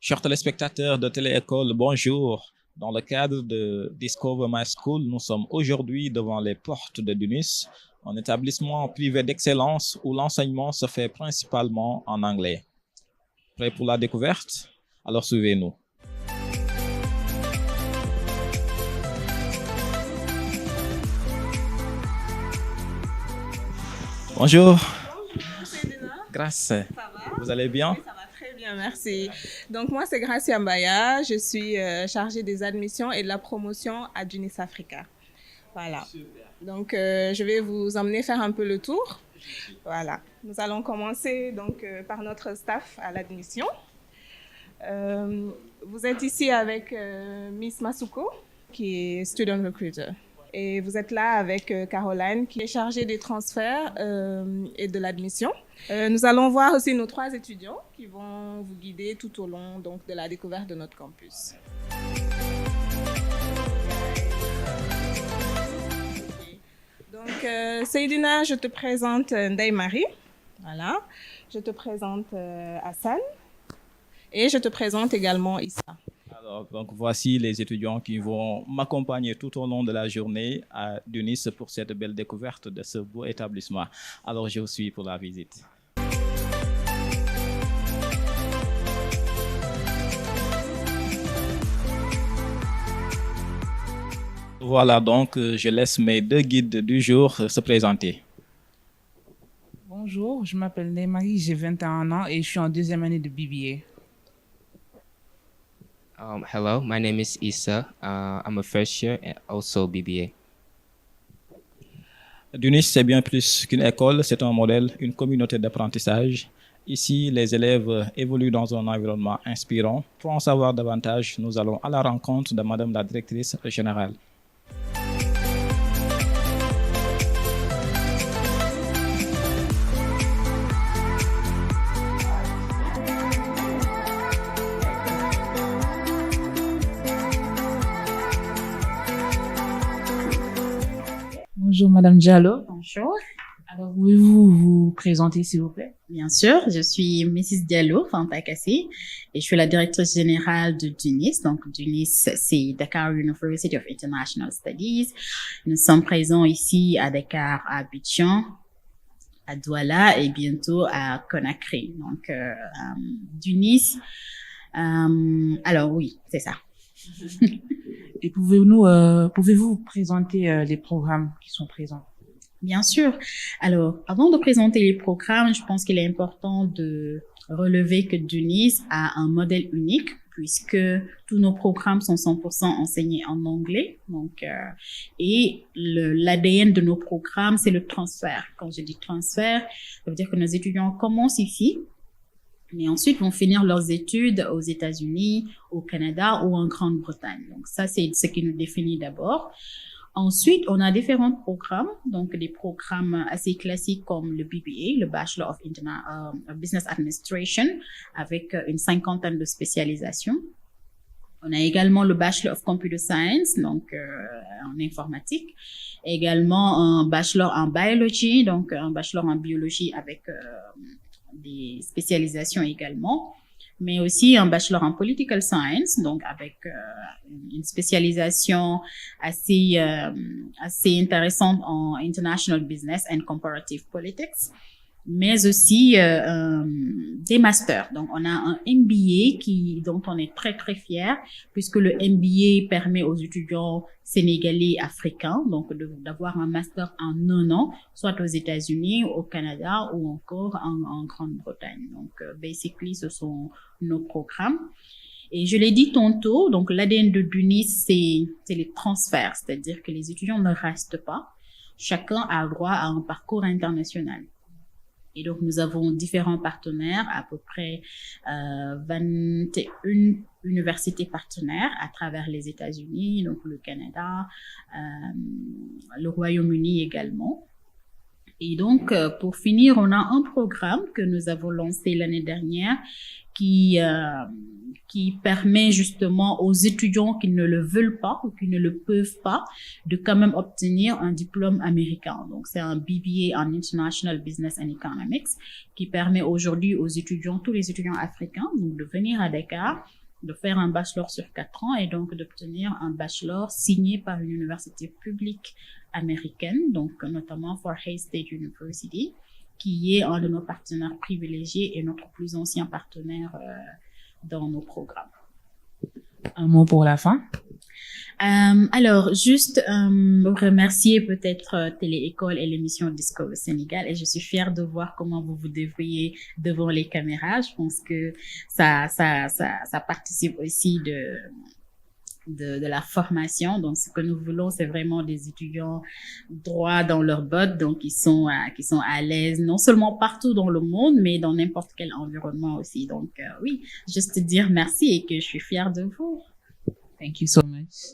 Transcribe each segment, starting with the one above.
Chers téléspectateurs de TELE-ECOLE, bonjour. Dans le cadre de Discover My School, nous sommes aujourd'hui devant les portes de DUNIS, un établissement privé d'excellence où l'enseignement se fait principalement en anglais. Prêt pour la découverte? Alors suivez-nous. Bonjour. Grâce. Ça va? Vous allez bien? Oui, ça va très bien, merci. Donc moi, c'est Gracia Mbaya. Je suis chargée des admissions et de la promotion à DUNIS Africa. Voilà. Super. Donc je vais vous emmener faire un peu le tour. Voilà. Nous allons commencer donc par notre staff à l'admission. Vous êtes ici avec Miss Masuko, qui est student recruiter. Et vous êtes là avec Caroline, qui est chargée des transferts et de l'admission. Nous allons voir aussi nos 3 étudiants qui vont vous guider tout au long donc, de la découverte de notre campus. Okay. Donc, Seydina, je te présente Ndeye Marie. Voilà. Je te présente Hassan. Et je te présente également Issa. Alors, donc voici les étudiants qui vont m'accompagner tout au long de la journée à DUNIS pour cette belle découverte de ce beau établissement. Alors, je vous suis pour la visite. Voilà, donc je laisse mes 2 guides du jour se présenter. Bonjour, je m'appelle Ndeye Marie, j'ai 21 ans et je suis en 2e année de BBA. Hello, my name is Issa. I'm a first year and also BBA. DUNIS, c'est bien plus qu'une école, c'est un modèle, une communauté d'apprentissage. Ici, les élèves évoluent dans un environnement inspirant. Pour en savoir davantage, nous allons à la rencontre de Madame la directrice générale. Bonjour Madame Diallo. Bonjour. Alors, pouvez-vous vous présenter s'il vous plaît? Bien sûr, je suis Mrs. Diallo Fanta Kassi et je suis la directrice générale de DUNIS. Donc, DUNIS, c'est Dakar University of International Studies. Nous sommes présents ici à Dakar, à Abidjan, à Douala et bientôt à Conakry. Donc, DUNIS, alors oui, c'est ça. Et pouvez-vous présenter les programmes qui sont présents? Bien sûr. Alors, avant de présenter les programmes, je pense qu'il est important de relever que DUNIS a un modèle unique puisque tous nos programmes sont 100% enseignés en anglais. Donc, et l'ADN de nos programmes, c'est le transfert. Quand je dis transfert, ça veut dire que nos étudiants commencent ici, mais ensuite vont finir leurs études aux États-Unis, au Canada ou en Grande-Bretagne. Donc, ça, c'est ce qui nous définit d'abord. Ensuite, on a différents programmes, donc des programmes assez classiques comme le BBA, le Bachelor of Business Administration, avec une 50aine de spécialisations. On a également le Bachelor of Computer Science, donc en informatique. Également un Bachelor en Biology, donc un Bachelor en biologie avec des spécialisations également. Mais aussi un bachelor en political science, donc avec une spécialisation assez intéressante en international business and comparative politics, mais aussi des masters. Donc, on a un MBA dont on est très, très fiers, puisque le MBA permet aux étudiants sénégalais africains, donc d'avoir un master en 1 an, soit aux États-Unis, au Canada ou encore en Grande-Bretagne. Donc, basically, ce sont nos programmes. Et je l'ai dit tantôt, donc l'ADN de DUNIS, c'est les transferts, c'est-à-dire que les étudiants ne restent pas. Chacun a droit à un parcours international. Et donc, nous avons différents partenaires, à peu près 21 universités partenaires à travers les États-Unis, donc le Canada, le Royaume-Uni également. Et donc, pour finir, on a un programme que nous avons lancé l'année dernière qui permet justement aux étudiants qui ne le veulent pas ou qui ne le peuvent pas de quand même obtenir un diplôme américain. Donc, c'est un BBA en International Business and Economics qui permet aujourd'hui aux étudiants, tous les étudiants africains, donc de venir à Dakar de faire un bachelor sur 4 ans et donc d'obtenir un bachelor signé par une université publique américaine, donc notamment Forsyth State University, qui est un de nos partenaires privilégiés et notre plus ancien partenaire dans nos programmes. Un mot pour la fin? Alors, juste remercier peut-être TELE-ECOLE et l'émission Discover Sénégal, et je suis fière de voir comment vous vous débrouillez devant les caméras. Je pense que ça participe aussi de la formation. Donc, ce que nous voulons, c'est vraiment des étudiants droits dans leurs bottes, donc qui sont à l'aise, non seulement partout dans le monde, mais dans n'importe quel environnement aussi. Donc, oui, juste dire merci et que je suis fière de vous. Thank you so much.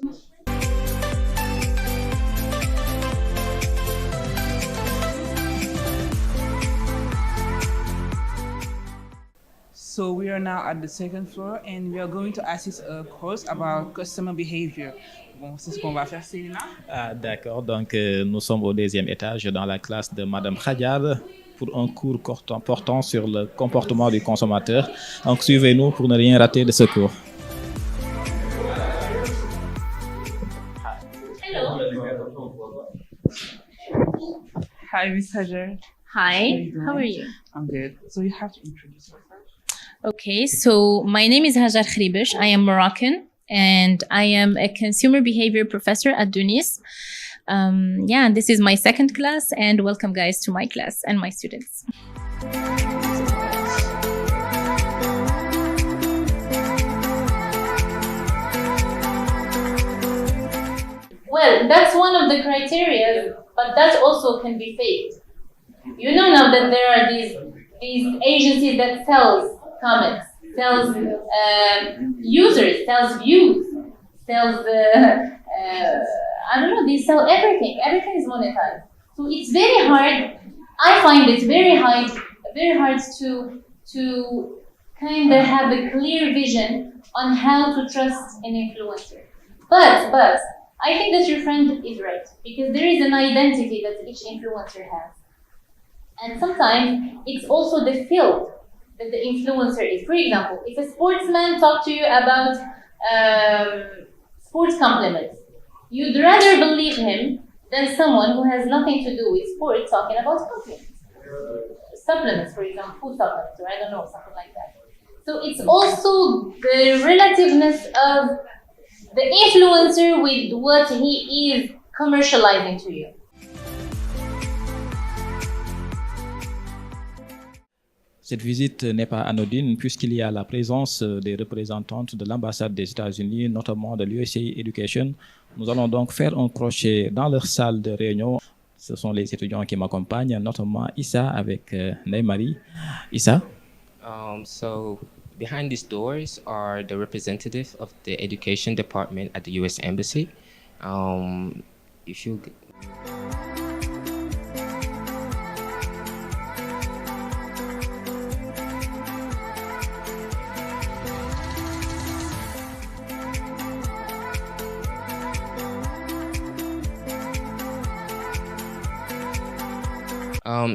So we are now at the second floor and we are going to assist a course about customer behavior. Bon, c'est ce qu'on va faire, Céline. Ah, d'accord, donc nous sommes au deuxième étage dans la classe de Madame Khadiab pour un cours portant sur le comportement du consommateur. Donc suivez-nous pour ne rien rater de ce cours. Hi, Miss Hajar. Hi, how are you? I'm good. So you have to introduce yourself. Okay, so my name is Hajar Khribish. I am Moroccan and I am a consumer behavior professor at DUNIS. And this is my second class, and welcome guys to my class and my students. Well, that's one of the criteria, but that also can be faked. You know now that there are these agencies that sells comments, sells users, sells views, sells I don't know, they sell everything. Everything is monetized. So it's very hard. I find it very hard to kind of have a clear vision on how to trust an influencer. But I think that your friend is right, because there is an identity that each influencer has. And sometimes it's also the field that the influencer is. For example, if a sportsman talks to you about sports compliments, you'd rather believe him than someone who has nothing to do with sports talking about compliments. Supplements, for example, food supplements, or I don't know, something like that. So it's also the relativeness of the influencer with what he is commercializing to you. Cette visite n'est pas anodine puisqu'il y a la présence des représentantes de l'ambassade des États-Unis, notamment de l'USA Education. Nous allons donc faire un crochet dans leur salle de réunion. Ce sont les étudiants qui m'accompagnent, notamment Issa avec Ney-Marie. Issa? So behind these doors are the representatives of the education department at the U.S. Embassy. If you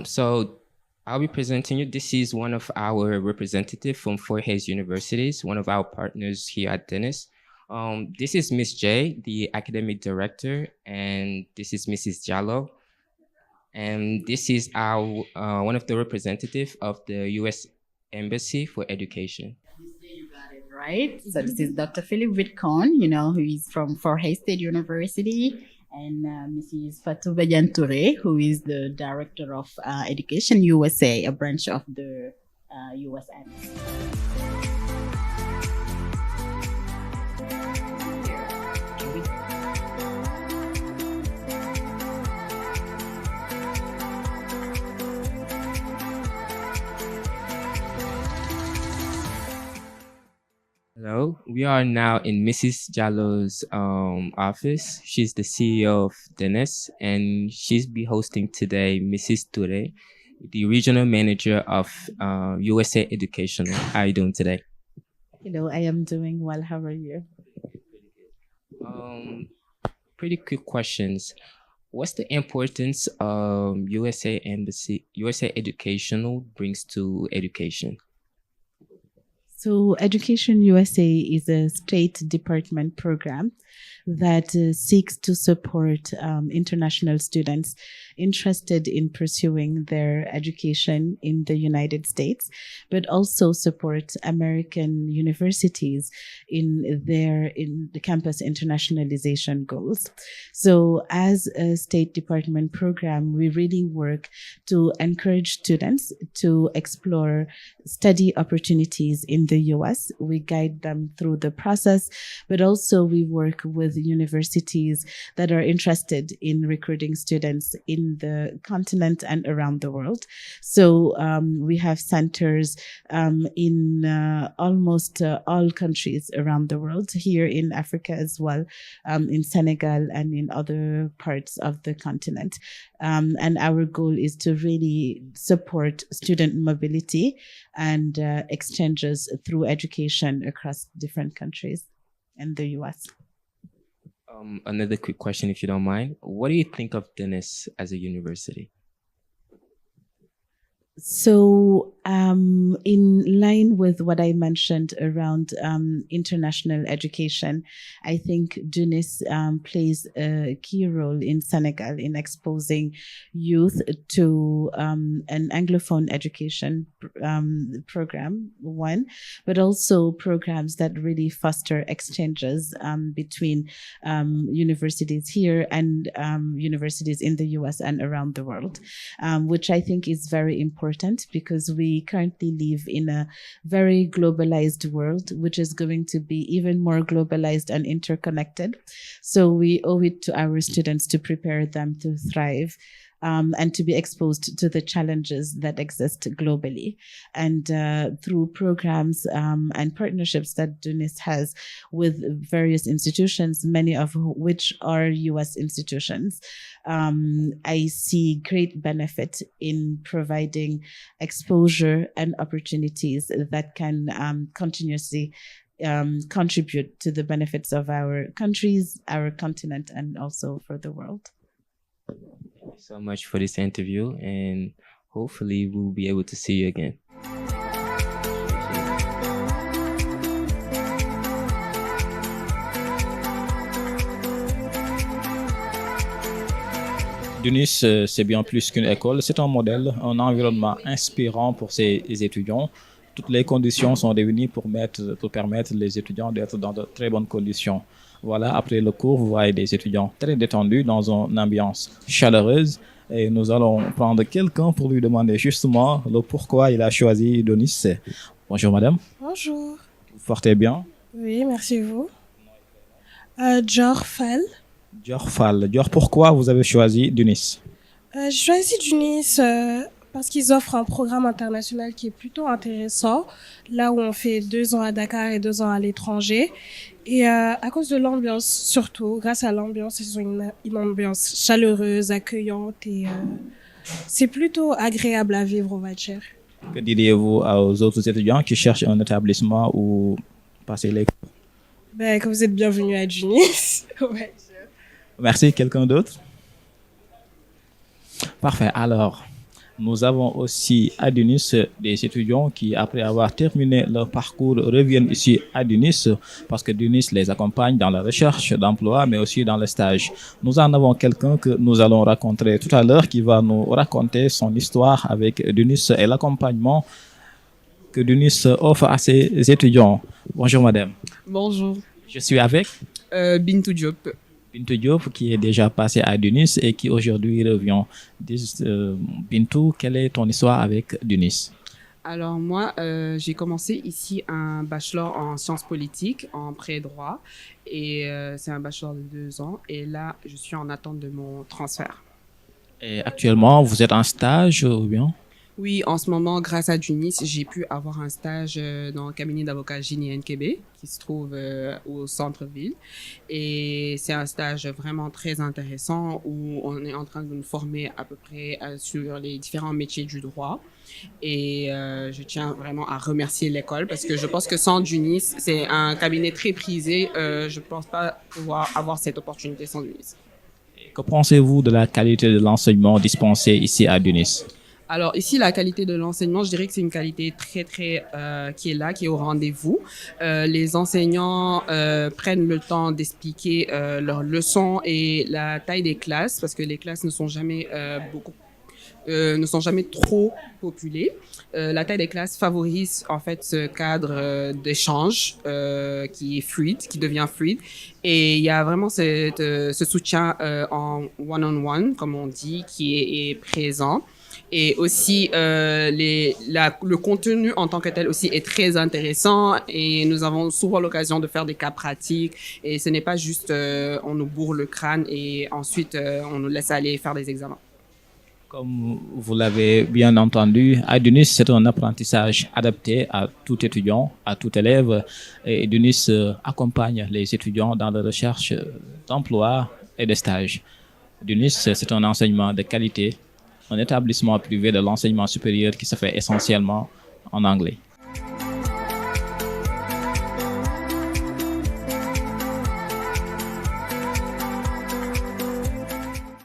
So I'll be presenting you. This is one of our representatives from Forsyth Universities, one of our partners here at DUNIS. This is Miss J, the academic director, and this is Mrs. Jallo. And this is our one of the representatives of the U.S. Embassy for Education. You got it right. So this is Dr. Philip Whitcomb, who is from Forsyth State University, and Mrs. Fatou Badiane Touré, who is the Director of Education USA, a branch of the US Embassy. Hello, we are now in Mrs. Jallo's office. She's the CEO of DUNIS, and she's be hosting today Mrs. Touré, the regional manager of USA Educational. How are you doing today? Hello, I am doing well. How are you? Pretty quick questions. What's the importance USA Educational brings to education? So, Education USA is a State Department program that seeks to support international students interested in pursuing their education in the United States, but also support American universities in the campus internationalization goals. So as a State Department program, we really work to encourage students to explore study opportunities in the US. We guide them through the process, but also we work with universities that are interested in recruiting students in the continent and around the world. So we have centers in almost all countries around the world, here in Africa as well, in Senegal and in other parts of the continent. And our goal is to really support student mobility and exchanges through education across different countries in the US. Another quick question, if you don't mind. What do you think of DUNIS as a university? So in line with what I mentioned around international education, I think DUNIS plays a key role in Senegal in exposing youth to an Anglophone education program, one, but also programs that really foster exchanges between universities here and universities in the US and around the world, which I think is very important because we currently live in a very globalized world, which is going to be even more globalized and interconnected. So we owe it to our students to prepare them to thrive and to be exposed to the challenges that exist globally. And through programs and partnerships that DUNIS has with various institutions, many of which are US institutions, I see great benefit in providing exposure and opportunities that can continuously contribute to the benefits of our countries, our continent, and also for the world. Thank you so much for this interview, and hopefully we'll be able to see you again. DUNIS, c'est bien plus qu'une école, c'est un modèle, un environnement inspirant pour ses étudiants. Toutes les conditions sont réunies pour permettre les étudiants d'être dans de très bonnes conditions. Voilà, après le cours, vous voyez des étudiants très détendus dans une ambiance chaleureuse. Et nous allons prendre quelqu'un pour lui demander justement le pourquoi il a choisi DUNIS. Bonjour madame. Bonjour. Vous portez bien? Oui, merci vous. Dior Fall. Dior Fall. Dior, pourquoi vous avez choisi DUNIS? J'ai choisi DUNIS parce qu'ils offrent un programme international qui est plutôt intéressant, là où on fait 2 ans à Dakar et 2 ans à l'étranger. Et à cause de l'ambiance, surtout, grâce à l'ambiance, ils ont une ambiance chaleureuse, accueillante et c'est plutôt agréable à vivre, on va dire. Que diriez-vous aux autres étudiants qui cherchent un établissement où passer les cours? Ben, que vous êtes bienvenus à DUNIS. Ouais. Merci. Quelqu'un d'autre? Parfait. Alors, nous avons aussi à DUNIS des étudiants qui, après avoir terminé leur parcours, reviennent ici à DUNIS parce que DUNIS les accompagne dans la recherche d'emploi, mais aussi dans le stage. Nous en avons quelqu'un que nous allons rencontrer tout à l'heure qui va nous raconter son histoire avec DUNIS et l'accompagnement que DUNIS offre à ses étudiants. Bonjour madame. Bonjour. Je suis avec Bintou Diop. Bintou Diop, qui est déjà passé à DUNIS et qui aujourd'hui revient. Bintou, quelle est ton histoire avec DUNIS? Alors moi, j'ai commencé ici un bachelor en sciences politiques, en pré-droit, et c'est un bachelor de 2 ans. Et là, je suis en attente de mon transfert. Et actuellement, vous êtes en stage ou bien? Oui, en ce moment, grâce à DUNIS, j'ai pu avoir un stage dans le cabinet d'avocat Gini Nkebe, qui se trouve au centre-ville. Et c'est un stage vraiment très intéressant où on est en train de nous former à peu près sur les différents métiers du droit. Et je tiens vraiment à remercier l'école parce que je pense que sans DUNIS, c'est un cabinet très prisé. Je ne pense pas pouvoir avoir cette opportunité sans DUNIS. Que pensez-vous de la qualité de l'enseignement dispensé ici à DUNIS? Alors ici, la qualité de l'enseignement, je dirais que c'est une qualité qui est là, qui est au rendez-vous. Les enseignants prennent le temps d'expliquer leurs leçons et la taille des classes, parce que les classes ne sont jamais ne sont jamais trop populées. La taille des classes favorise en fait ce cadre d'échange qui est fluide, qui devient fluide. Et il y a vraiment ce soutien en one-on-one, comme on dit, qui est présent. Et aussi, le contenu en tant que tel aussi est très intéressant et nous avons souvent l'occasion de faire des cas pratiques et ce n'est pas juste on nous bourre le crâne et ensuite on nous laisse aller faire des examens. Comme vous l'avez bien entendu, à DUNIS, c'est un apprentissage adapté à tout étudiant, à tout élève. Et DUNIS accompagne les étudiants dans la recherche d'emploi et de stage. DUNIS, c'est un enseignement de qualité, un établissement privé de l'enseignement supérieur qui se fait essentiellement en anglais.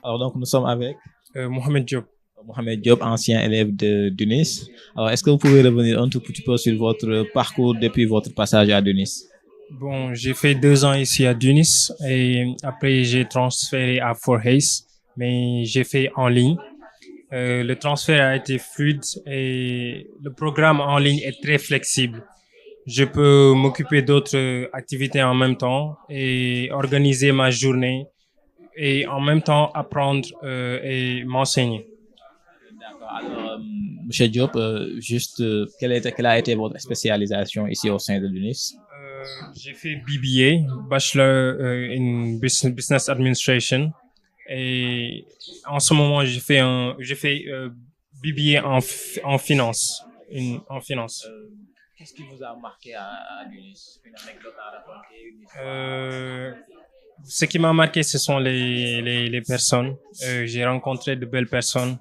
Alors donc nous sommes avec Mohamed Diop. Mohamed Diop, ancien élève de DUNIS. Alors est-ce que vous pouvez revenir un tout petit peu sur votre parcours depuis votre passage à DUNIS? Bon, j'ai fait 2 ans ici à DUNIS et après j'ai transféré à Fort Hayes, mais j'ai fait en ligne. Le transfert a été fluide et le programme en ligne est très flexible. Je peux m'occuper d'autres activités en même temps et organiser ma journée et en même temps apprendre et m'enseigner. D'accord. Alors, Monsieur Diop, quelle a été votre spécialisation ici au sein de DUNIS? J'ai fait BBA, Bachelor in Business Administration. Et en ce moment, j'ai fait BBA en finance. Qu'est-ce qui vous a marqué à DUNIS? Une anecdote à raconter, une histoire? Ce qui m'a marqué, ce sont les personnes. J'ai rencontré de belles personnes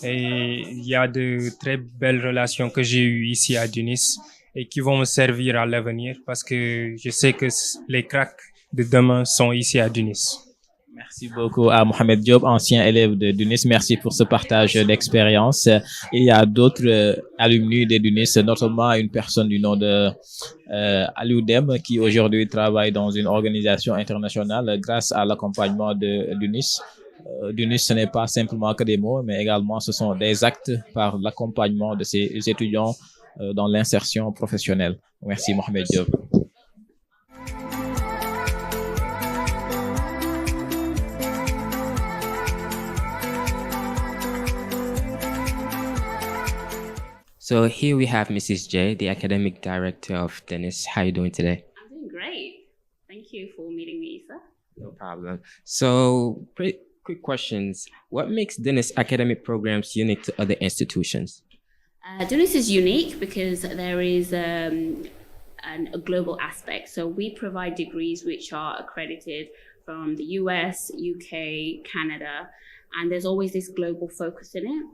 et il y a de très belles relations que j'ai eues ici à DUNIS et qui vont me servir à l'avenir parce que je sais que les cracks de demain sont ici à DUNIS. Merci beaucoup à Mohamed Diop, ancien élève de DUNIS. Merci pour ce partage d'expérience. Il y a d'autres alumni de DUNIS, notamment une personne du nom de Aliou Dem, qui aujourd'hui travaille dans une organisation internationale grâce à l'accompagnement de DUNIS. DUNIS, ce n'est pas simplement que des mots, mais également ce sont des actes par l'accompagnement de ces étudiants dans l'insertion professionnelle. Merci Mohamed Diop. So here we have Mrs. J, the academic director of DUNIS. How are you doing today? I'm doing great. Thank you for meeting me, sir. No problem. So quick questions. What makes DUNIS academic programs unique to other institutions? DUNIS is unique because there is a global aspect. So we provide degrees which are accredited from the US, UK, Canada, and there's always this global focus in it.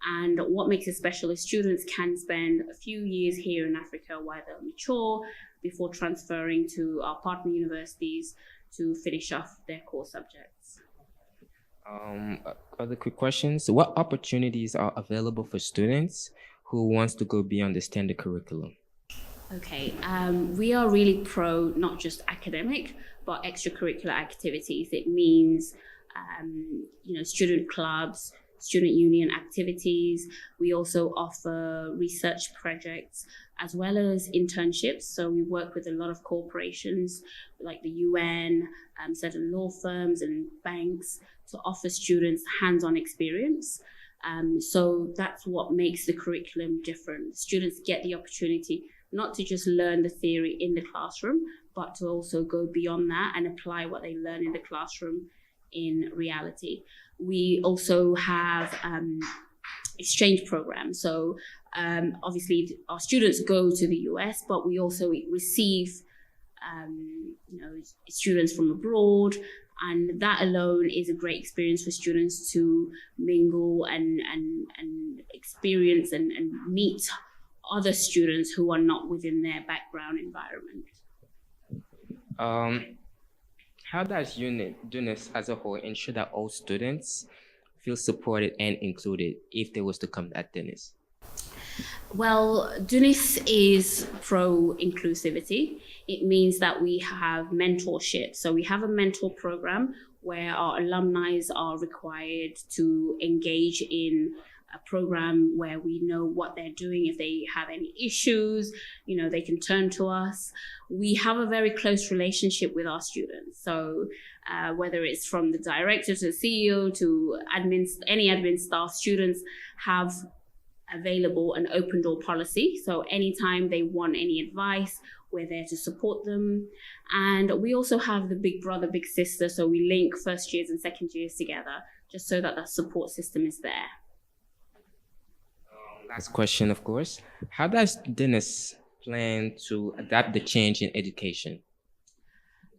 And what makes it special is students can spend a few years here in Africa while they're mature before transferring to our partner universities to finish off their core subjects. Other quick questions. What opportunities are available for students who wants to go beyond the standard curriculum? Okay, we are really pro not just academic, but extracurricular activities. It means, student clubs, student union activities. We also offer research projects as well as internships. So we work with a lot of corporations like the UN, certain law firms and banks to offer students hands-on experience. So that's what makes the curriculum different. Students get the opportunity not to just learn the theory in the classroom, but to also go beyond that and apply what they learn in the classroom in reality. We also have exchange programs. So obviously our students go to the US, but we also receive students from abroad, and that alone is a great experience for students to mingle and experience and meet other students who are not within their background environment. How does DUNIS as a whole ensure that all students feel supported and included if they was to come at DUNIS? Well, DUNIS is pro-inclusivity. It means that we have mentorship. So we have a mentor program where our alumni are required to engage in a program where we know what they're doing. If they have any issues, they can turn to us. We have a very close relationship with our students. So whether it's from the director to the CEO to any admin staff, students have available an open door policy. So anytime they want any advice, we're there to support them. And we also have the big brother, big sister. So we link first years and second years together just so that the support system is there. Last question, of course. How does DUNIS plan to adapt the change in education?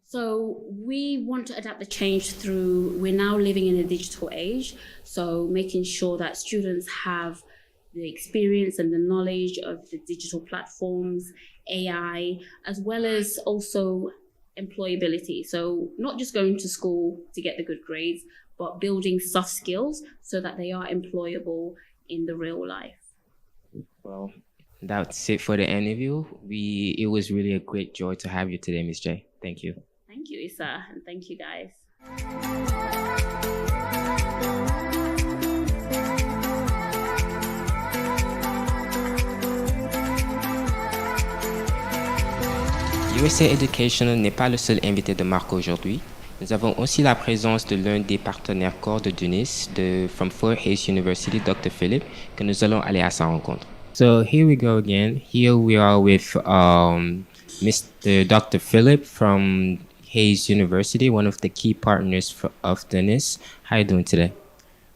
So we want to adapt the change through, we're now living in a digital age. So making sure that students have the experience and the knowledge of the digital platforms, AI, as well as also employability. So not just going to school to get the good grades, but building soft skills so that they are employable in the real life. Well, that's it for the interview. It was really a great joy to have you today, Ms. J. Thank you. Thank you, Issa, and thank you, guys. USA Educational n'est pas le seul invité de marque aujourd'hui. Nous avons aussi la présence de l'un des partenaires corps de DUNIS, from Fort Hays University, Dr. Philip, que nous allons aller à sa rencontre. So here we go again. Here we are with Mr. Dr. Philip from Hays University, one of the key partners of DUNIS. How are you doing today?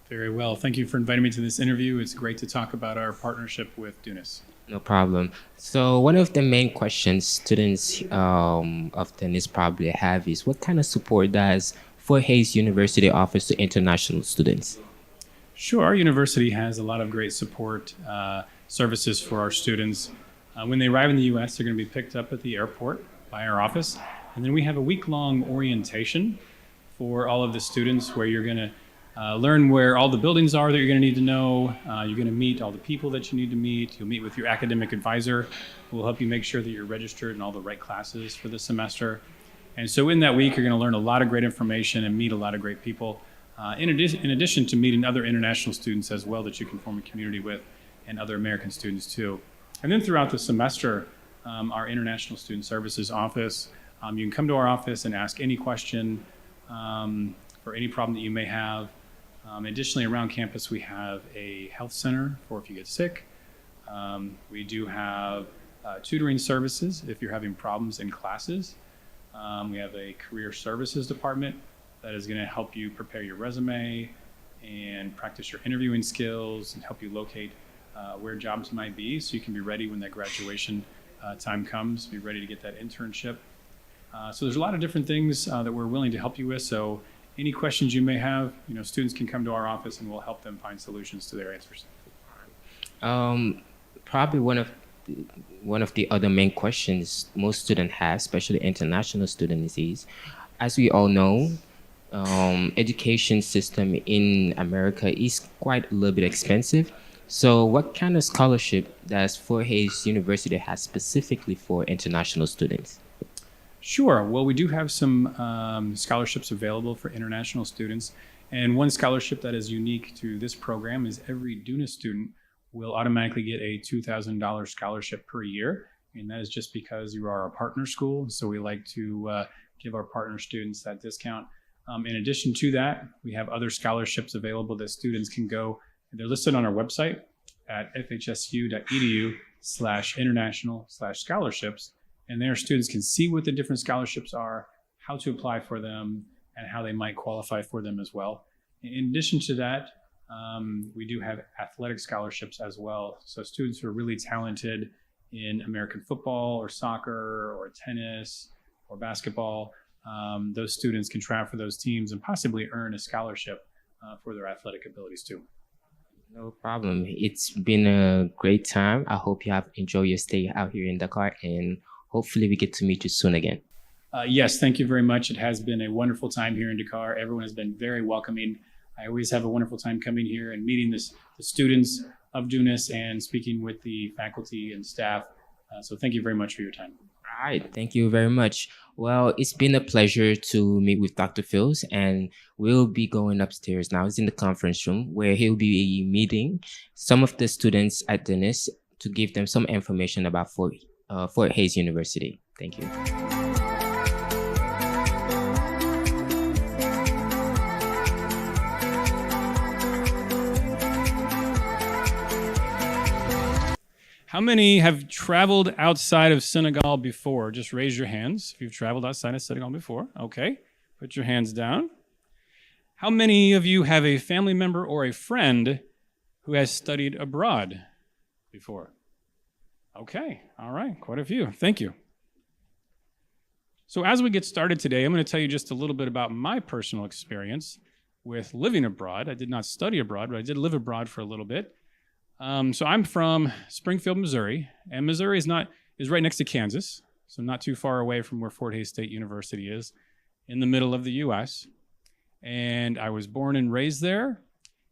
Very well. Thank you for inviting me to this interview. It's great to talk about our partnership with DUNIS. No problem. So one of the main questions students of DUNIS probably have is, what kind of support does Fort Hays University offers to international students? Sure. Our university has a lot of great support services for our students. When they arrive in the U.S., they're going to be picked up at the airport by our office. And then we have a week-long orientation for all of the students where you're going to learn where all the buildings are that you're going to need to know. You're going to meet all the people that you need to meet. You'll meet with your academic advisor who will help you make sure that you're registered in all the right classes for the semester. And so in that week, you're going to learn a lot of great information and meet a lot of great people, in addition to meeting other international students as well that you can form a community with, and other American students too. And then throughout the semester, our International Student Services office, you can come to our office and ask any question for any problem that you may have. Additionally, around campus, we have a health center for if you get sick. We do have tutoring services if you're having problems in classes. We have a career services department that is going to help you prepare your resume and practice your interviewing skills and help you locate where jobs might be so you can be ready when that graduation time comes, be ready to get that internship. So there's a lot of different things that we're willing to help you with. So any questions you may have, students can come to our office and we'll help them find solutions to their answers. Probably one of the other main questions most students have, especially international students, is, as we all know, education system in America is quite a little bit expensive. So what kind of scholarship does Fort Hays University have specifically for international students? Sure. Well, we do have some scholarships available for international students. And one scholarship that is unique to this program is every DUNIS student will automatically get a $2,000 scholarship per year. And that is just because you are a partner school. So we like to give our partner students that discount. In addition to that, we have other scholarships available that students can go. They're listed on our website at fhsu.edu/international/scholarships. And there students can see what the different scholarships are, how to apply for them, and how they might qualify for them as well. In addition to that, we do have athletic scholarships as well. So students who are really talented in American football or soccer or tennis or basketball, those students can try out for those teams and possibly earn a scholarship for their athletic abilities too. No problem. It's been a great time. I hope you have enjoyed your stay out here in Dakar, and hopefully we get to meet you soon again. Yes, thank you very much. It has been a wonderful time here in Dakar. Everyone has been very welcoming. I always have a wonderful time coming here and meeting the students of DUNIS and speaking with the faculty and staff. So thank you very much for your time. All right, thank you very much. Well, it's been a pleasure to meet with Dr. Fields, and we'll be going upstairs now. It's in the conference room where he'll be meeting some of the students at DUNIS to give them some information about Fort Hays University. Thank you. How many have traveled outside of Senegal before? Just raise your hands if you've traveled outside of Senegal before. Okay, put your hands down. How many of you have a family member or a friend who has studied abroad before? Okay, all right, quite a few. Thank you. So as we get started today, I'm going to tell you just a little bit about my personal experience with living abroad. I did not study abroad, but I did live abroad for a little bit. So I'm from Springfield, Missouri, and Missouri is right next to Kansas, so not too far away from where Fort Hays State University is, in the middle of the U.S. And I was born and raised there,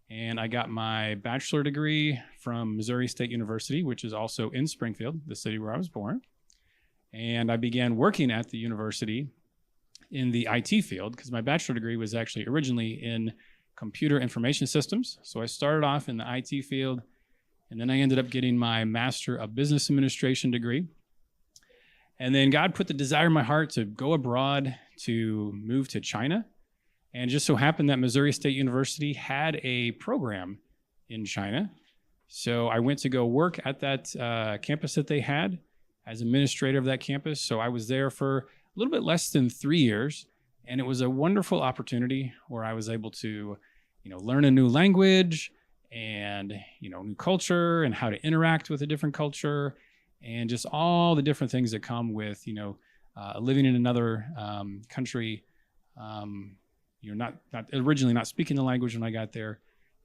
and I got my bachelor degree from Missouri State University, which is also in Springfield, the city where I was born. And I began working at the university in the IT field because my bachelor degree was actually originally in computer information systems. So I started off in the IT field, and then I ended up getting my Master of Business Administration degree. And then God put the desire in my heart to go abroad, to move to China. And it just so happened that Missouri State University had a program in China. So I went to go work at that campus that they had as administrator of that campus. So I was there for a little bit less than 3 years. And it was a wonderful opportunity where I was able to, learn a new language, and new culture, and how to interact with a different culture, and just all the different things that come with living in another country. Not originally not speaking the language when I got there,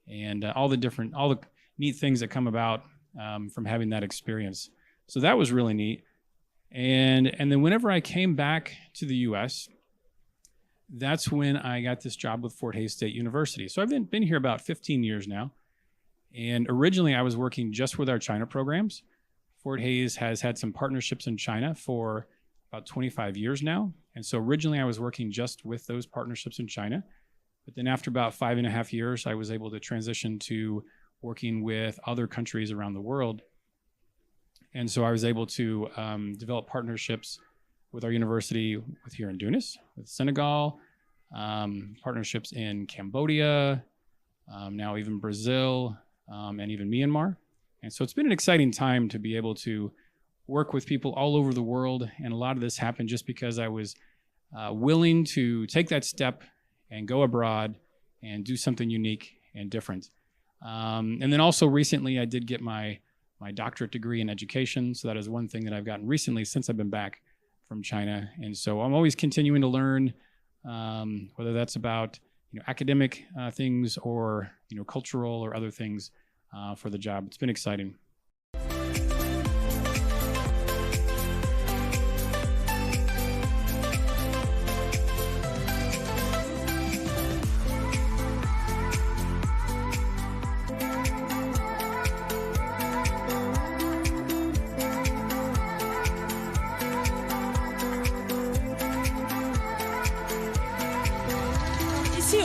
and all the neat things that come about from having that experience. So that was really neat. And then whenever I came back to the U.S., that's when I got this job with Fort Hays State University. So I've been here about 15 years now. And originally I was working just with our China programs. Fort Hays has had some partnerships in China for about 25 years now. And so originally I was working just with those partnerships in China. But then after about 5.5 years, I was able to transition to working with other countries around the world. And so I was able to develop partnerships with our university here in DUNIS, with Senegal, partnerships in Cambodia, now even Brazil, and even Myanmar. And so it's been an exciting time to be able to work with people all over the world. And a lot of this happened just because I was willing to take that step and go abroad and do something unique and different. And then also recently I did get my doctorate degree in education. So that is one thing that I've gotten recently since I've been back from China. And so I'm always continuing to learn, whether that's about academic things or cultural or other things for the job. It's been exciting.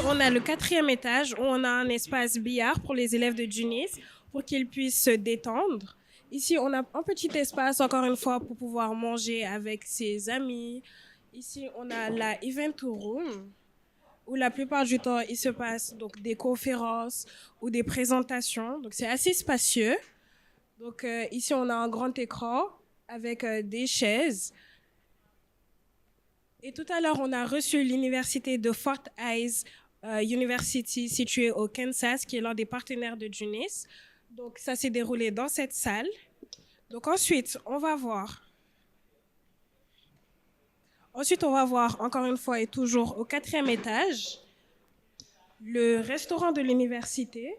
On a le 4e étage où on a un espace billard pour les élèves de DUNIS pour qu'ils puissent se détendre. Ici, on a un petit espace, encore une fois, pour pouvoir manger avec ses amis. Ici, on a la event room où la plupart du temps, il se passe donc des conférences ou des présentations. Donc, c'est assez spacieux. Donc, ici, on a un grand écran avec des chaises. Et tout à l'heure, on a reçu l'université de Fort Hays University située au Kansas, qui est l'un des partenaires de DUNIS. Donc, ça s'est déroulé dans cette salle. Donc, ensuite, on va voir, encore une fois et toujours au 4e étage, le restaurant de l'université.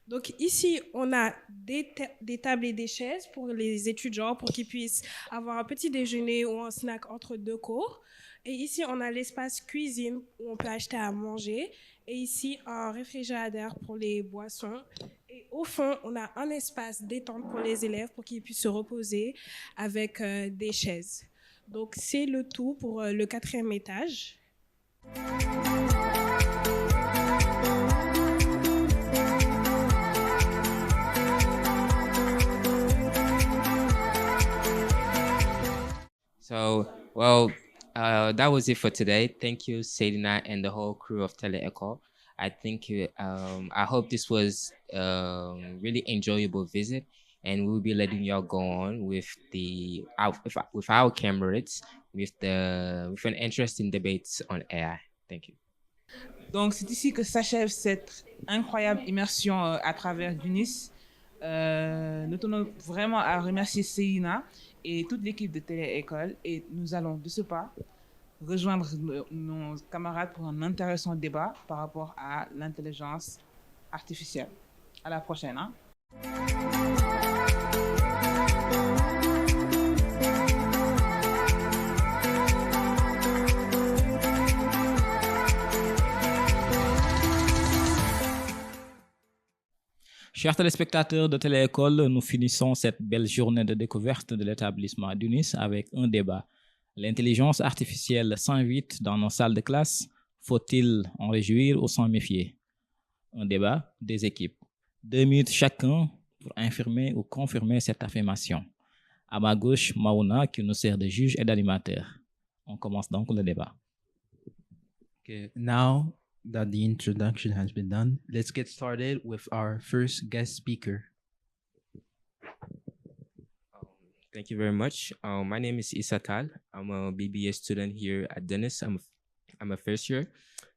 Donc ici, on a des tables et des chaises pour les étudiants pour qu'ils puissent avoir un petit déjeuner ou un snack entre deux cours. Et ici, on a l'espace cuisine où on peut acheter à manger. Et ici, un réfrigérateur pour les boissons. Et au fond, on a un espace détente pour les élèves pour qu'ils puissent se reposer avec des chaises. Donc, c'est le tout pour le 4e étage. So, well, that was it for today. Thank you, Selina, and the whole crew of TELE-ECOLE. I hope this was really enjoyable visit, and we'll be letting y'all go on with our cameras with an interesting debates on AI. Thank you. Donc, c'est ici que s'achève cette incroyable immersion à travers DUNIS. Nous tenons vraiment à remercier Céline et toute l'équipe de TELE-ECOLE. Et nous allons de ce pas rejoindre nos camarades pour un intéressant débat par rapport à l'intelligence artificielle. À la prochaine. Hein? Chers téléspectateurs de TELE-ECOLE, nous finissons cette belle journée de découverte de l'établissement DUNIS avec un débat. L'intelligence artificielle s'invite dans nos salles de classe. Faut-il en réjouir ou s'en méfier? Un débat des équipes. 2 minutes chacun pour infirmer ou confirmer cette affirmation. À ma gauche, Maouna qui nous sert de juge et d'animateur. On commence donc le débat. Okay, now that the introduction has been done, let's get started with our first guest speaker. Thank you very much. My name is Issa Tal. I'm a BBA student here at DUNIS. I'm a first year.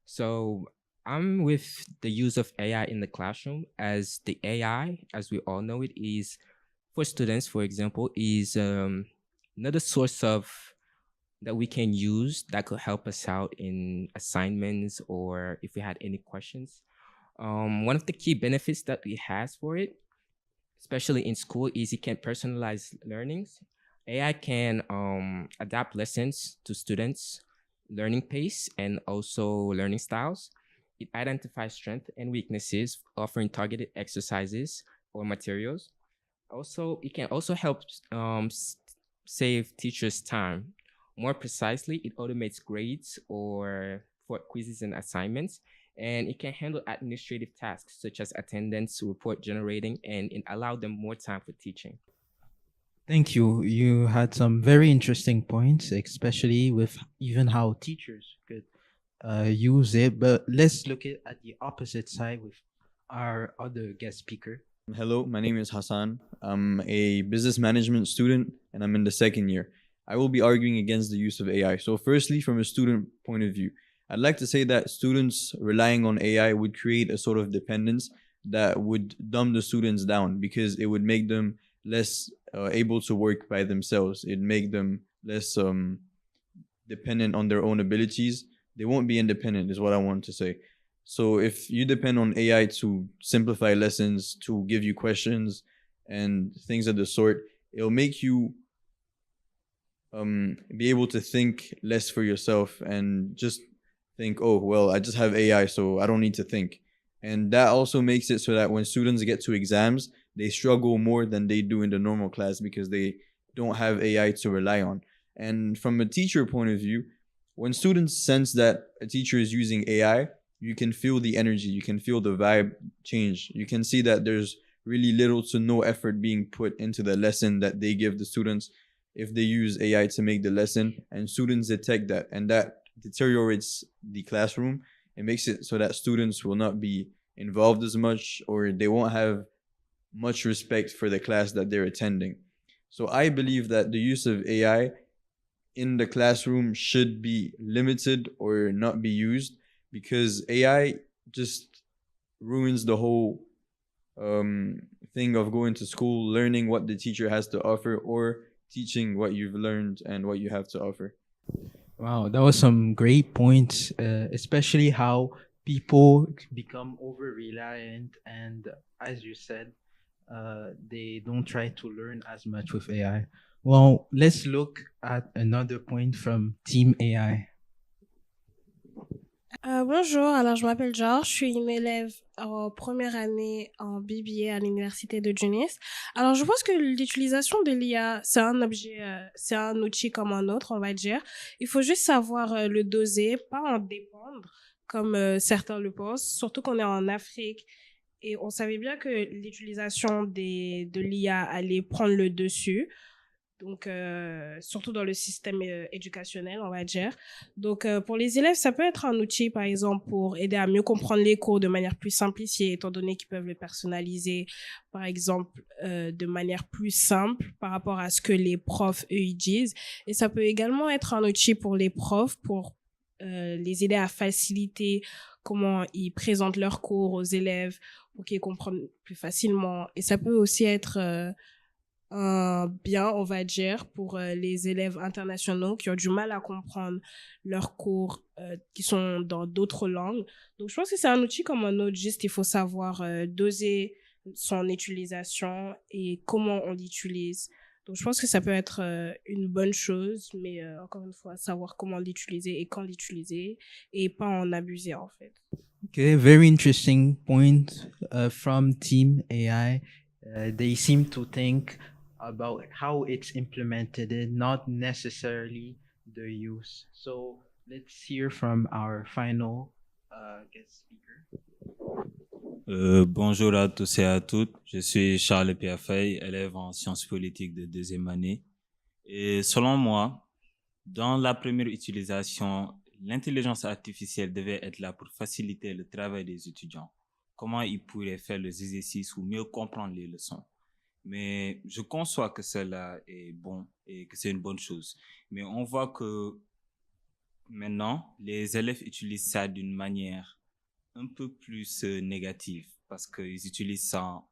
So I'm with the use of AI in the classroom, as the AI, as we all know it, is for students, for example, is another source of that we can use that could help us out in assignments or if we had any questions. One of the key benefits that it has for it, especially in school, is it can personalize learnings. AI can adapt lessons to students' learning pace and also learning styles. It identifies strengths and weaknesses, offering targeted exercises or materials. Also, it can also help save teachers' time. More precisely, it automates grades or for quizzes and assignments, and it can handle administrative tasks such as attendance, report generating, and it allow them more time for teaching. Thank you. You had some very interesting points, especially with even how teachers could use it. But let's look at the opposite side with our other guest speaker. Hello, my name is Hassan. I'm a business management student and I'm in the 2nd year. I will be arguing against the use of AI. So firstly, from a student point of view, I'd like to say that students relying on AI would create a sort of dependence that would dumb the students down because it would make them less able to work by themselves. It'd make them less dependent on their own abilities. They won't be independent is what I want to say. So if you depend on AI to simplify lessons, to give you questions and things of the sort, it'll make you be able to think less for yourself and just think, oh, well, I just have AI, so I don't need to think. And that also makes it so that when students get to exams, they struggle more than they do in the normal class because they don't have AI to rely on. And from a teacher point of view, when students sense that a teacher is using AI, you can feel the energy, you can feel the vibe change. You can see that there's really little to no effort being put into the lesson that they give the students if they use AI to make the lesson, and students detect that, and that deteriorates the classroom. It makes it so that students will not be involved as much, or they won't have much respect for the class that they're attending. So I believe that the use of AI in the classroom should be limited or not be used, because AI just ruins the whole thing of going to school, learning what the teacher has to offer, or teaching what you've learned and what you have to offer. Wow, that was some great points, especially how people become over-reliant and, as you said, they don't try to learn as much with AI. Well, let's look at another point from Team AI. Bonjour, alors je m'appelle George, je suis une élève en première année en BBA à l'université de DUNIS. Alors je pense que l'utilisation de l'IA, c'est un objet, c'est un outil comme un autre, on va dire. Il faut juste savoir le doser, pas en dépendre comme certains le pensent, surtout qu'on est en Afrique et on savait bien que l'utilisation de l'IA allait prendre le dessus. Donc, surtout dans le système éducationnel, on va dire. Donc, pour les élèves, ça peut être un outil, par exemple, pour aider à mieux comprendre les cours de manière plus simplifiée, étant donné qu'ils peuvent le personnaliser, par exemple, de manière plus simple par rapport à ce que les profs, eux, ils disent. Et ça peut également être un outil pour les profs, pour les aider à faciliter comment ils présentent leurs cours aux élèves, pour qu'ils comprennent plus facilement. Et ça peut aussi être un bien, on va dire, pour les élèves internationaux qui ont du mal à comprendre leurs cours qui sont dans d'autres langues. Donc, je pense que c'est un outil comme un autre, juste il faut savoir doser son utilisation et comment on l'utilise. Donc, je pense que ça peut être une bonne chose, mais encore une fois, savoir comment l'utiliser et quand l'utiliser et pas en abuser, en fait. Okay, very interesting point from Team AI. They seem to think about how it's implemented and not necessarily the use. So let's hear from our final guest speaker. Bonjour à tous et à toutes. Je suis Charles Piafey, élève en sciences politiques de deuxième année. Et selon moi, dans la première utilisation, l'intelligence artificielle devait être là pour faciliter le travail des étudiants. Comment ils pourraient faire les exercices ou mieux comprendre les leçons. Mais je conçois que cela est bon et que c'est une bonne chose. Mais on voit que maintenant, les élèves utilisent ça d'une manière un peu plus négative parce qu'ils utilisent ça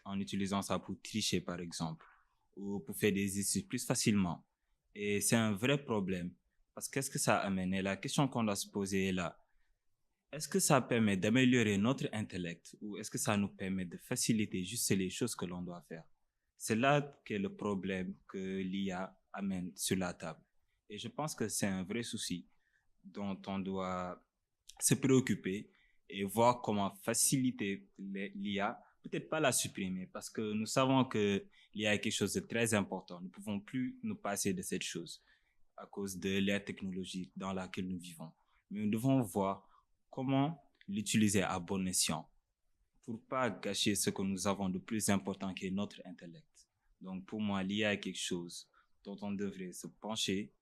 en utilisant ça pour tricher, par exemple, ou pour faire des exercices plus facilement. Et c'est un vrai problème parce qu'est-ce que ça amène? Et la question qu'on doit se poser est là. Est-ce que ça permet d'améliorer notre intellect ou est-ce que ça nous permet de faciliter juste les choses que l'on doit faire? C'est là qu'est le problème que l'IA amène sur la table. Et je pense que c'est un vrai souci dont on doit se préoccuper et voir comment faciliter l'IA, peut-être pas la supprimer parce que nous savons que l'IA est quelque chose de très important. Nous ne pouvons plus nous passer de cette chose à cause de l'ère technologique dans laquelle nous vivons. Mais nous devons voir comment l'utiliser à bon escient pour pas gâcher ce que nous avons de plus important qui est notre intellect. Donc pour moi, l'IA est quelque chose dont on devrait se pencher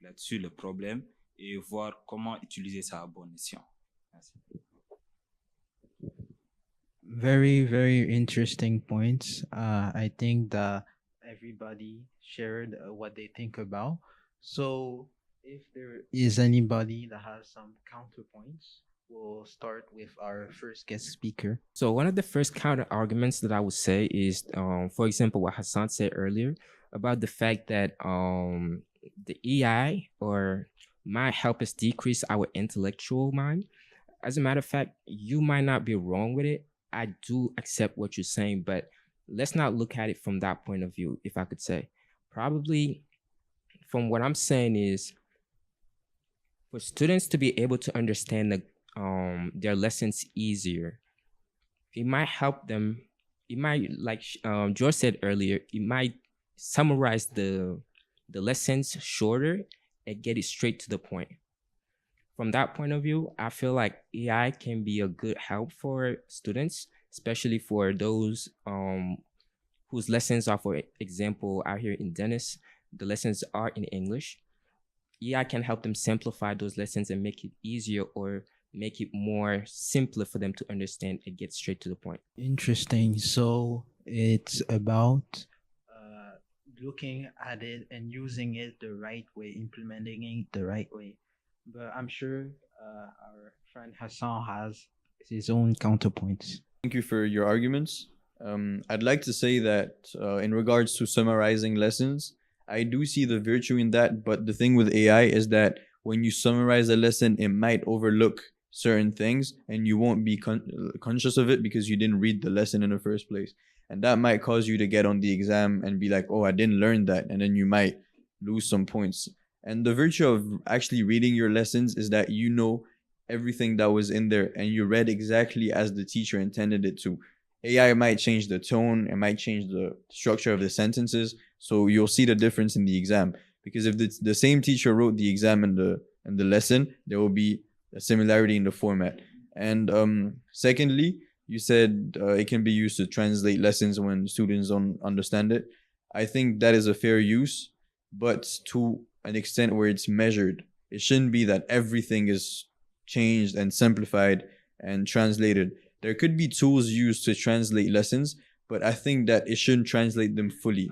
là-dessus, le problème, et voir comment utiliser ça à bon escient. Merci. Very, very interesting points. I think that everybody shared what they think about. So if there is anybody that has some counterpoints, we'll start with our first guest speaker. So one of the first counter arguments that I would say is, for example, what Hassan said earlier about the fact that the AI or might help us decrease our intellectual mind. As a matter of fact, you might not be wrong with it. I do accept what you're saying, but let's not look at it from that point of view, if I could say. Probably from what I'm saying is for students to be able to understand their lessons easier, it might help them. It might, like George said earlier, it might summarize the lessons shorter and get it straight to the point. From that point of view, I feel like AI can be a good help for students, especially for those whose lessons are, for example, out here in DUNIS, the lessons are in English. AI can help them simplify those lessons and make it easier or make it more simpler for them to understand and get straight to the point. Interesting. So it's about looking at it and using it the right way, implementing it the right way. But I'm sure our friend Hassan has his own counterpoints. Thank you for your arguments. I'd like to say that in regards to summarizing lessons, I do see the virtue in that, but the thing with AI is that when you summarize a lesson, it might overlook certain things and you won't be conscious of it because you didn't read the lesson in the first place. And that might cause you to get on the exam and be like, oh, I didn't learn that. And then you might lose some points. And the virtue of actually reading your lessons is that you know everything that was in there and you read exactly as the teacher intended it to. AI might change the tone, it might change the structure of the sentences, so you'll see the difference in the exam. Because if the same teacher wrote the exam and the lesson, there will be a similarity in the format. And secondly, you said it can be used to translate lessons when students don't understand it. I think that is a fair use, but to an extent where it's measured. It shouldn't be that everything is changed and simplified and translated. There could be tools used to translate lessons, but I think that it shouldn't translate them fully.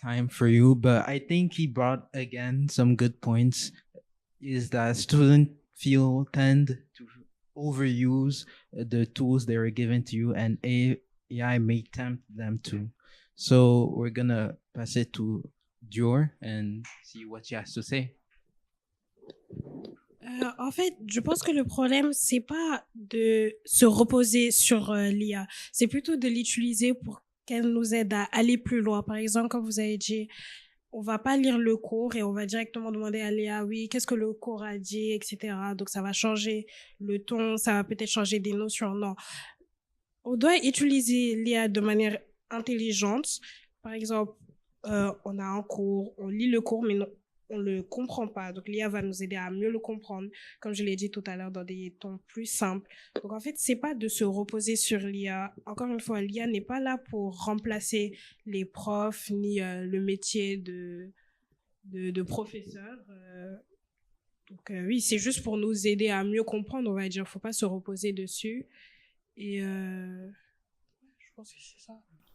Time for you, but I think he brought again some good points. Is that students tend to overuse the tools they were given to you, and AI may tempt them to. So we're gonna pass it to Dior and see what she has to say. En fait, je pense que le problème, c'est pas de se reposer sur l'IA, c'est plutôt de l'utiliser pour qu'elle nous aide à aller plus loin. Par exemple, comme vous avez dit, on va pas lire le cours et on va directement demander à l'IA, oui, qu'est-ce que le cours a dit, etc. Donc, ça va changer le ton, ça va peut-être changer des notions. Non. On doit utiliser l'IA de manière intelligente. Par exemple, on a un cours, on lit le cours, mais non, on le comprend pas. Donc, l'IA va nous aider à mieux le comprendre, comme je l'ai dit tout à l'heure, dans des tons plus simples. Donc, en fait, c'est pas de se reposer sur l'IA. Encore une fois, l'IA n'est pas là pour remplacer les profs, ni le métier de professeur. Donc, oui, c'est juste pour nous aider à mieux comprendre, on va dire. Faut pas se reposer dessus. Et je pense que c'est ça.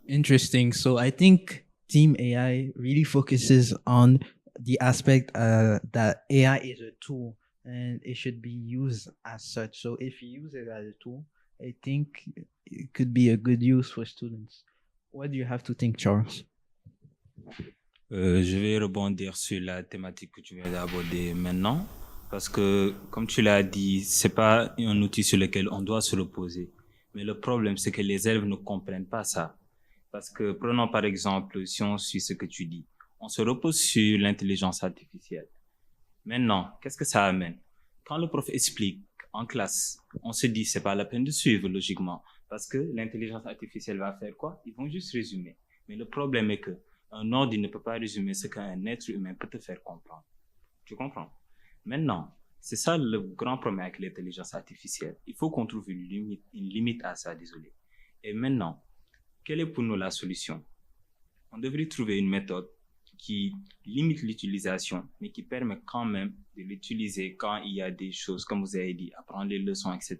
Interesting. So I think Team AI really focuses on the aspect that AI is a tool and it should be used as such. So if you use it as a tool, I think it could be a good use for students. What do you have to think, Charles? Je vais rebondir sur la thématique que tu viens d'aborder maintenant, parce que, comme tu l'as dit, c'est pas un outil sur lequel on doit se reposer. Mais le problème, c'est que les élèves ne comprennent pas ça. Parce que, prenons par exemple, si on suit ce que tu dis, on se repose sur l'intelligence artificielle. Maintenant, qu'est-ce que ça amène? Quand le prof explique en classe, on se dit c'est pas la peine de suivre logiquement, parce que l'intelligence artificielle va faire quoi? Ils vont juste résumer. Mais le problème est que un ordi ne peut pas résumer ce qu'un être humain peut te faire comprendre. Tu comprends? Maintenant, c'est ça le grand problème avec l'intelligence artificielle. Il faut qu'on trouve une limite à ça, désolé. Et maintenant, quelle est pour nous la solution? On devrait trouver une méthode qui limite l'utilisation, mais qui permet quand même de l'utiliser quand il y a des choses, comme vous avez dit, apprendre les leçons, etc.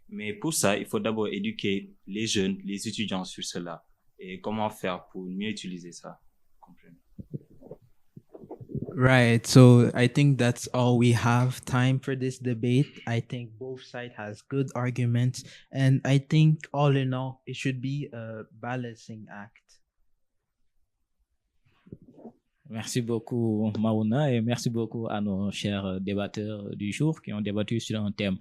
Mais pour ça, il faut d'abord éduquer les jeunes, les étudiants sur cela. Et comment faire pour mieux utiliser ça. Comprenez? Right. So I think that's all we have time for this debate. I think both sides has good arguments. And I think all in all, it should be a balancing act. Merci beaucoup, Maouna, et merci beaucoup à nos chers débatteurs du jour qui ont débattu sur un thème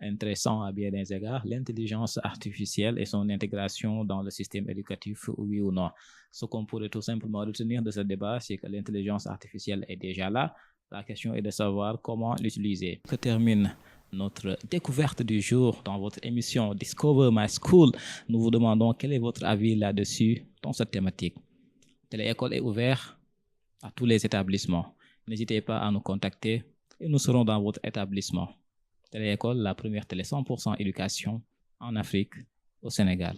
intéressant à bien des égards, l'intelligence artificielle et son intégration dans le système éducatif, oui ou non. Ce qu'on pourrait tout simplement retenir de ce débat, c'est que l'intelligence artificielle est déjà là. La question est de savoir comment l'utiliser. Que termine notre découverte du jour dans votre émission Discover My School. Nous vous demandons quel est votre avis là-dessus dans cette thématique. TELE-ECOLE est ouvert à tous les établissements. N'hésitez pas à nous contacter et nous serons dans votre établissement. TELE-ECOLE, la première télé 100% éducation en Afrique, au Sénégal.